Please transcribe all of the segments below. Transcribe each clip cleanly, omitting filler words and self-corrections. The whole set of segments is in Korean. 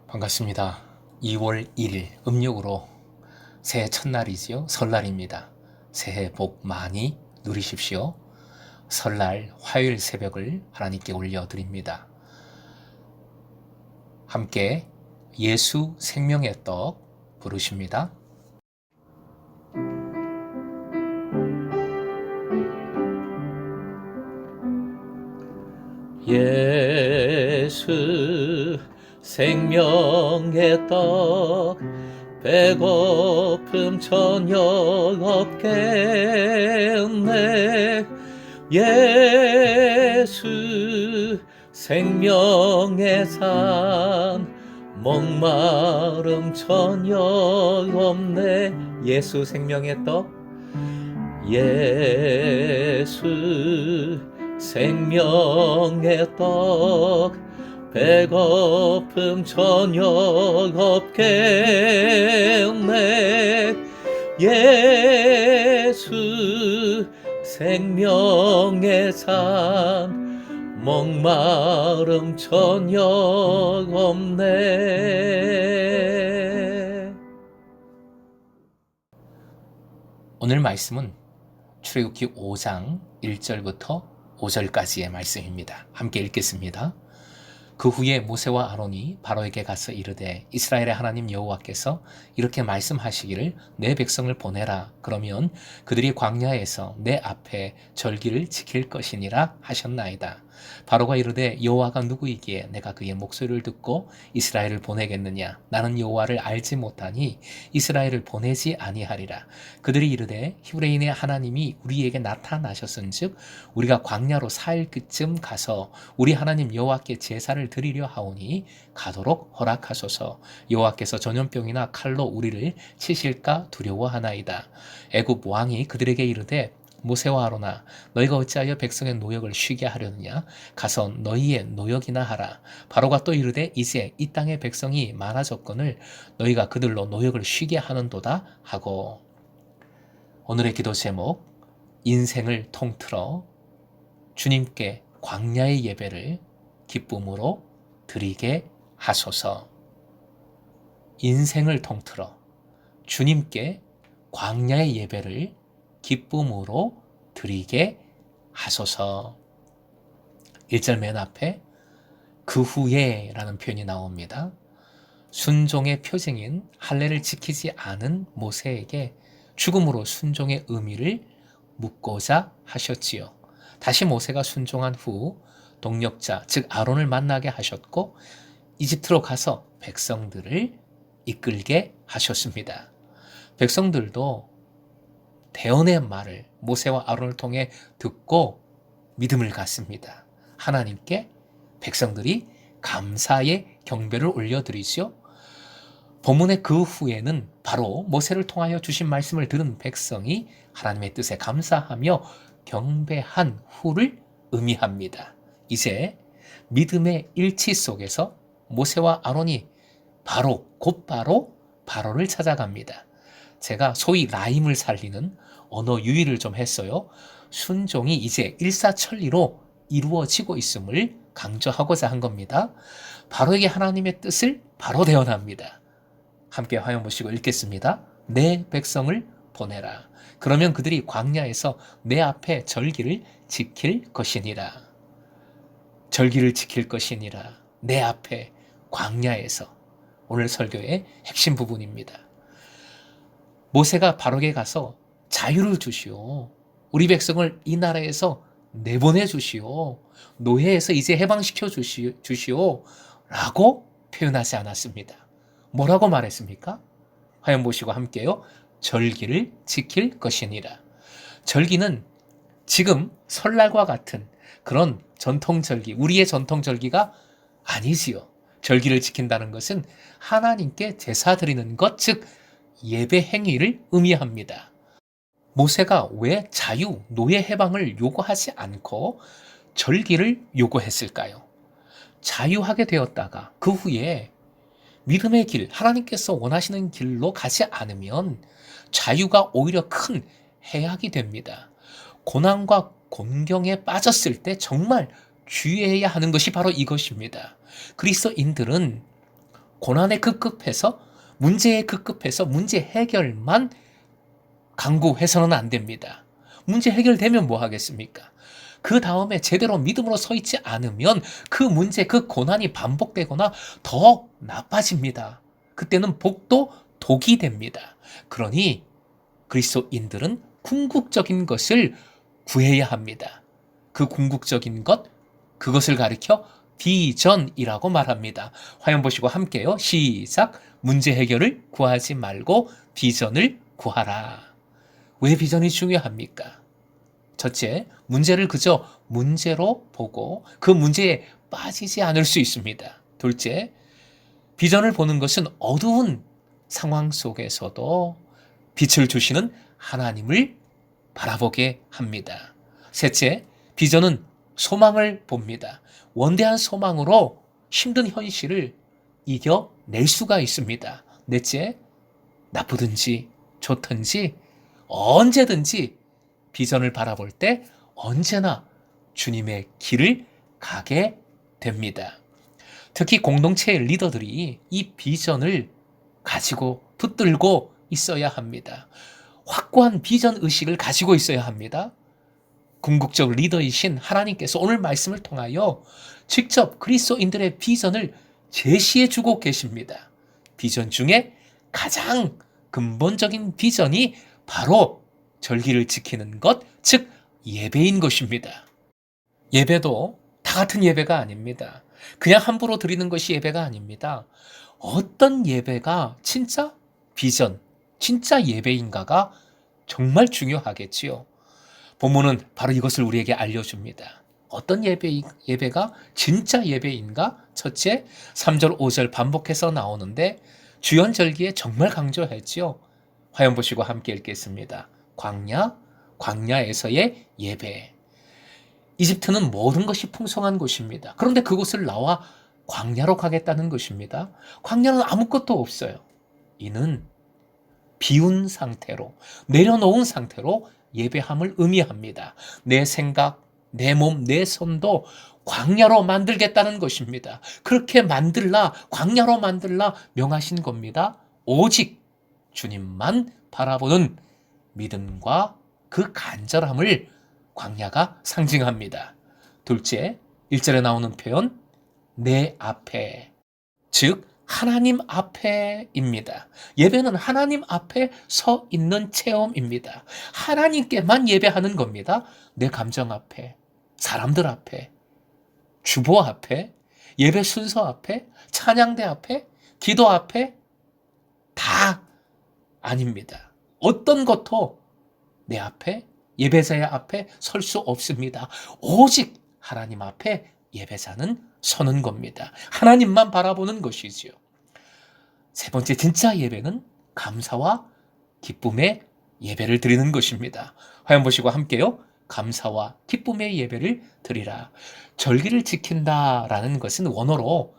반갑습니다. 2월 1일 음력으로 새해 첫날이지요. 설날입니다. 새해 복 많이 누리십시오. 설날 화요일 새벽을 하나님께 올려드립니다. 함께 예수 생명의 떡 부르십니다. 예수 생명의 떡 배고픔 전혀 없겠네. 예수 생명의 산 목마름 전혀 없네. 예수 생명의 떡 예수 생명의 떡 배고픔 전혀 없겠네. 예수 생명의 산 목마름 전혀 없네. 오늘 말씀은 출애굽기 5장 1절부터 5절까지의 말씀입니다. 함께 읽겠습니다. 그 후에 모세와 아론이 바로에게 가서 이르되 이스라엘의 하나님 여호와께서 이렇게 말씀하시기를 내 백성을 보내라. 그러면 그들이 광야에서 내 앞에 절기를 지킬 것이니라 하셨나이다. 바로가 이르되 여호와가 누구이기에 내가 그의 목소리를 듣고 이스라엘을 보내겠느냐. 나는 여호와를 알지 못하니 이스라엘을 보내지 아니하리라. 그들이 이르되 히브리인의 하나님이 우리에게 나타나셨은즉 우리가 광야로 4일쯤 가서 우리 하나님 여호와께 제사를 드리려 하오니 가도록 허락하소서. 여호와께서 전염병이나 칼로 우리를 치실까 두려워하나이다. 애굽 왕이 그들에게 이르되 모세와 아론아 너희가 어찌하여 백성의 노역을 쉬게 하려느냐. 가서 너희의 노역이나 하라. 바로가 또 이르되 이제 이 땅의 백성이 많아졌거늘 너희가 그들로 노역을 쉬게 하는도다 하고. 오늘의 기도 제목 인생을 통틀어 주님께 광야의 예배를 기쁨으로 드리게 하소서. 인생을 통틀어 주님께 광야의 예배를 기쁨으로 드리게 하소서. 1절 맨 앞에 그 후에 라는 표현이 나옵니다. 순종의 표징인 할례를 지키지 않은 모세에게 죽음으로 순종의 의미를 묻고자 하셨지요. 다시 모세가 순종한 후 동력자 즉 아론을 만나게 하셨고 이집트로 가서 백성들을 이끌게 하셨습니다. 백성들도 대언의 말을 모세와 아론을 통해 듣고 믿음을 갖습니다. 하나님께 백성들이 감사의 경배를 올려드리죠. 본문의 그 후에는 바로 모세를 통하여 주신 말씀을 들은 백성이 하나님의 뜻에 감사하며 경배한 후를 의미합니다. 이제 믿음의 일치 속에서 모세와 아론이 곧바로 바로를 찾아갑니다. 제가 소위 라임을 살리는 언어 유희를 좀 했어요. 순종이 이제 일사천리로 이루어지고 있음을 강조하고자 한 겁니다. 바로에게 하나님의 뜻을 바로 대언합니다. 함께 화형 보시고 읽겠습니다. 내 백성을 보내라. 그러면 그들이 광야에서 내 앞에 절기를 지킬 것이니라. 절기를 지킬 것이니라. 내 앞에 광야에서. 오늘 설교의 핵심 부분입니다. 모세가 바로에게 가서 자유를 주시오. 우리 백성을 이 나라에서 내보내 주시오. 노예에서 이제 해방시켜 주시오. 라고 표현하지 않았습니다. 뭐라고 말했습니까? 화면 보시고 함께요. 절기를 지킬 것이니라. 절기는 지금 설날과 같은 그런 전통절기, 우리의 전통절기가 아니지요. 절기를 지킨다는 것은 하나님께 제사 드리는 것, 즉 예배 행위를 의미합니다. 모세가 왜 자유, 노예 해방을 요구하지 않고 절기를 요구했을까요? 자유하게 되었다가 그 후에 믿음의 길, 하나님께서 원하시는 길로 가지 않으면 자유가 오히려 큰 해악이 됩니다. 고난과 곤경에 빠졌을 때 정말 주의해야 하는 것이 바로 이것입니다. 그리스도인들은 고난에 급급해서 문제에 급급해서 문제 해결만 강구해서는 안 됩니다. 문제 해결되면 뭐 하겠습니까? 그 다음에 제대로 믿음으로 서 있지 않으면 그 문제, 그 고난이 반복되거나 더 나빠집니다. 그때는 복도 독이 됩니다. 그러니 그리스도인들은 궁극적인 것을 구해야 합니다. 그 궁극적인 것, 그것을 가리켜 비전이라고 말합니다. 화면 보시고 함께요. 시작. 문제 해결을 구하지 말고 비전을 구하라. 왜 비전이 중요합니까? 첫째, 문제를 그저 문제로 보고 그 문제에 빠지지 않을 수 있습니다. 둘째, 비전을 보는 것은 어두운 상황 속에서도 빛을 주시는 하나님을 바라보게 합니다. 셋째, 비전은 소망을 봅니다. 원대한 소망으로 힘든 현실을 이겨낼 수가 있습니다. 넷째, 나쁘든지 좋든지 언제든지 비전을 바라볼 때 언제나 주님의 길을 가게 됩니다. 특히 공동체의 리더들이 이 비전을 가지고 붙들고 있어야 합니다. 확고한 비전 의식을 가지고 있어야 합니다. 궁극적 리더이신 하나님께서 오늘 말씀을 통하여 직접 그리스도인들의 비전을 제시해 주고 계십니다. 비전 중에 가장 근본적인 비전이 바로 절기를 지키는 것, 즉 예배인 것입니다. 예배도 다 같은 예배가 아닙니다. 그냥 함부로 드리는 것이 예배가 아닙니다. 어떤 예배가 진짜 비전, 진짜 예배인가가 정말 중요하겠지요. 본문은 바로 이것을 우리에게 알려줍니다. 어떤 예배가 진짜 예배인가? 첫째, 3절, 5절 반복해서 나오는데 주연절기에 정말 강조했지요. 화면 보시고 함께 읽겠습니다. 광야에서의 예배. 이집트는 모든 것이 풍성한 곳입니다. 그런데 그곳을 나와 광야로 가겠다는 것입니다. 광야는 아무것도 없어요. 이는 비운 상태로, 내려놓은 상태로 예배함을 의미합니다. 내 생각, 내 몸, 내 손도 광야로 만들겠다는 것입니다. 그렇게 광야로 만들라 명하신 겁니다. 오직 주님만 바라보는 믿음과 그 간절함을 광야가 상징합니다. 둘째, 1절에 나오는 표현, 내 앞에, 즉 하나님 앞에입니다. 예배는 하나님 앞에 서 있는 체험입니다. 하나님께만 예배하는 겁니다. 내 감정 앞에, 사람들 앞에, 주보 앞에, 예배 순서 앞에, 찬양대 앞에, 기도 앞에 다 아닙니다. 어떤 것도 내 앞에, 예배자의 앞에 설 수 없습니다. 오직 하나님 앞에 예배자는 서는 겁니다. 하나님만 바라보는 것이지요. 세 번째, 진짜 예배는 감사와 기쁨의 예배를 드리는 것입니다. 화면 보시고 함께요. 감사와 기쁨의 예배를 드리라. 절기를 지킨다라는 것은 원어로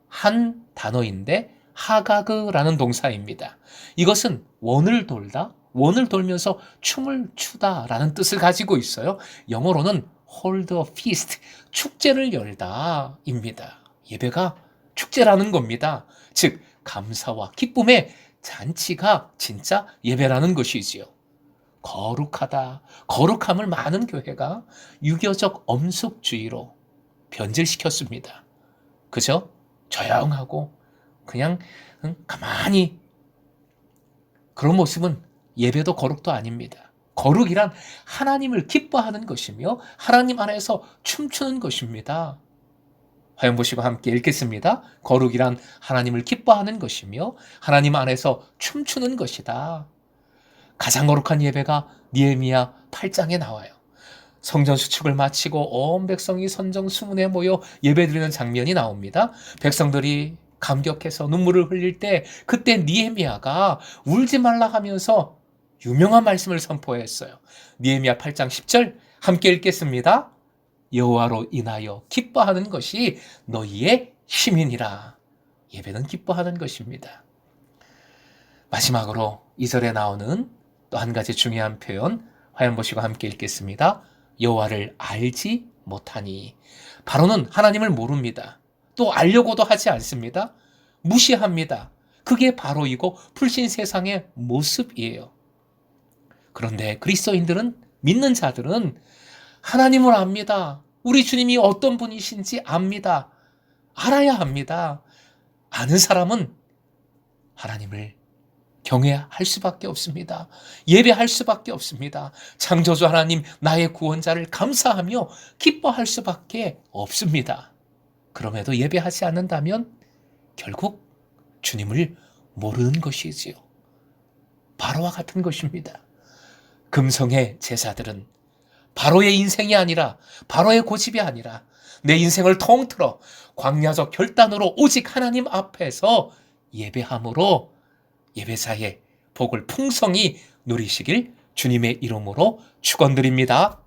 한 단어인데 하가그라는 동사입니다. 이것은 원을 돌면서 춤을 추다라는 뜻을 가지고 있어요. 영어로는 hold a feast, 축제를 열다입니다. 예배가 축제라는 겁니다. 즉 감사와 기쁨의 잔치가 진짜 예배라는 것이지요. 거룩하다. 거룩함을 많은 교회가 유교적 엄숙주의로 변질시켰습니다. 그저 조용하고 그냥 가만히, 그런 모습은 예배도 거룩도 아닙니다. 거룩이란 하나님을 기뻐하는 것이며 하나님 안에서 춤추는 것입니다. 화면 보시고 함께 읽겠습니다. 거룩이란 하나님을 기뻐하는 것이며 하나님 안에서 춤추는 것이다. 가장 거룩한 예배가 느헤미야 8장에 나와요. 성전 수축을 마치고 온 백성이 선정수문에 모여 예배드리는 장면이 나옵니다. 백성들이 감격해서 눈물을 흘릴 때 그때 느헤미야가 울지 말라 하면서 유명한 말씀을 선포했어요. 느헤미야 8장 10절 함께 읽겠습니다. 여호와로 인하여 기뻐하는 것이 너희의 힘이니라. 예배는 기뻐하는 것입니다. 마지막으로 2절에 나오는 또 한 가지 중요한 표현, 화면 보시고 함께 읽겠습니다. 여호와를 알지 못하니. 바로는 하나님을 모릅니다. 또 알려고도 하지 않습니다. 무시합니다. 그게 바로 이거 불신 세상의 모습이에요. 그런데 그리스도인들은, 믿는 자들은 하나님을 압니다. 우리 주님이 어떤 분이신지 압니다. 알아야 합니다. 아는 사람은 하나님을 경외할 수밖에 없습니다. 예배할 수밖에 없습니다. 창조주 하나님, 나의 구원자를 감사하며 기뻐할 수밖에 없습니다. 그럼에도 예배하지 않는다면 결국 주님을 모르는 것이지요. 바로와 같은 것입니다. 금성의 제자들은 바로의 인생이 아니라, 바로의 고집이 아니라 내 인생을 통틀어 광야적 결단으로 오직 하나님 앞에서 예배함으로 예배자의 복을 풍성히 누리시길 주님의 이름으로 축원드립니다.